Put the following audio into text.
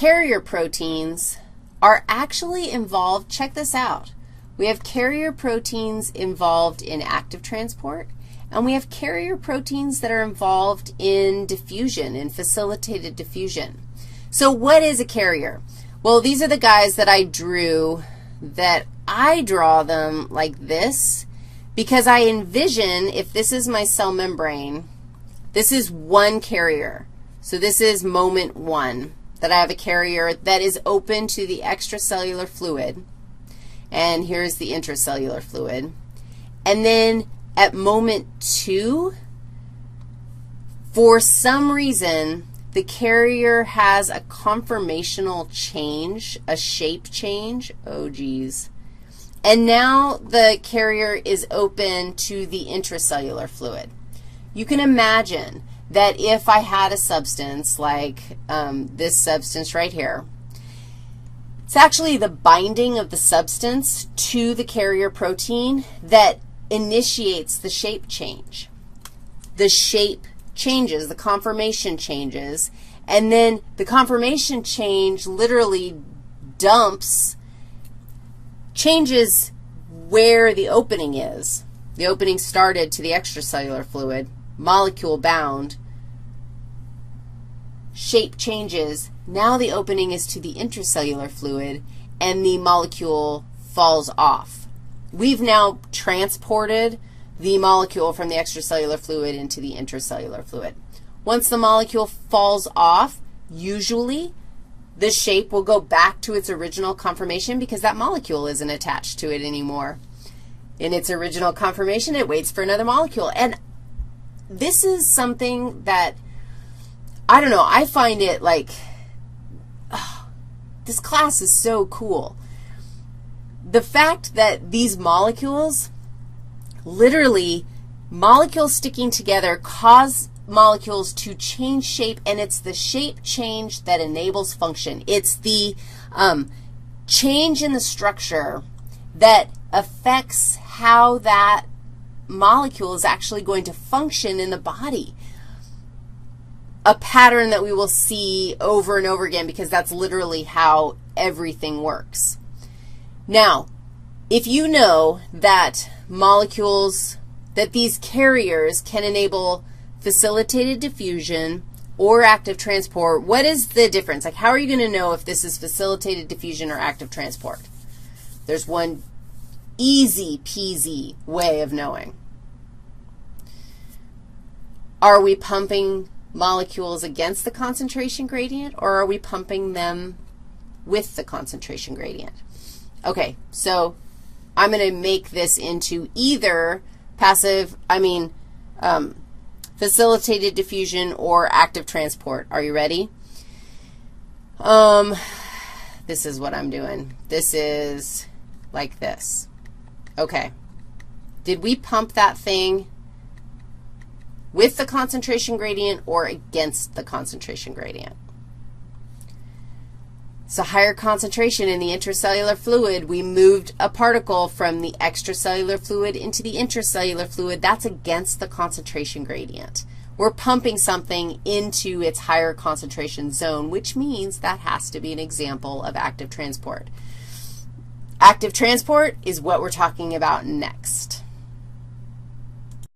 carrier proteins are actually involved, check this out. We have carrier proteins involved in active transport, and we have carrier proteins that are involved in diffusion, in facilitated diffusion. So what is a carrier? Well, these are the guys that I drew, that I draw them like this because I envision, if this is my cell membrane, this is one carrier. So this is moment 1, that I have a carrier that is open to the extracellular fluid, and here's the intracellular fluid. And then at moment 2, for some reason, the carrier has a conformational change, a shape change. Oh, geez. And now the carrier is open to the intracellular fluid. You can imagine that if I had a substance like this substance right here, it's actually the binding of the substance to the carrier protein that initiates the shape change. The shape changes, the conformation changes, and then the conformation change literally changes where the opening is. The opening started to the extracellular fluid, molecule bound, shape changes. Now the opening is to the intracellular fluid, and the molecule falls off. We've now transported the molecule from the extracellular fluid into the intracellular fluid. Once the molecule falls off, usually the shape will go back to its original conformation because that molecule isn't attached to it anymore. In its original conformation, it waits for another molecule. And this is something that, I don't know, I find it like, this class is so cool. The fact that these molecules, literally, molecules sticking together cause molecules to change shape, and it's the shape change that enables function. It's the change in the structure that affects how that molecule is actually going to function in the body. A pattern that we will see over and over again because that's literally how everything works. Now, if you know that molecules, that these carriers can enable facilitated diffusion or active transport, what is the difference? Like, how are you going to know if this is facilitated diffusion or active transport? There's one easy peasy way of knowing. Are we pumping molecules against the concentration gradient, or are we pumping them with the concentration gradient? Okay, so I'm going to make this into either facilitated diffusion or active transport. Are you ready? This is what I'm doing. This is like this. Okay. Did we pump that thing with the concentration gradient or against the concentration gradient? So higher concentration in the intracellular fluid, we moved a particle from the extracellular fluid into the intracellular fluid. That's against the concentration gradient. We're pumping something into its higher concentration zone, which means that has to be an example of active transport. Active transport is what we're talking about next.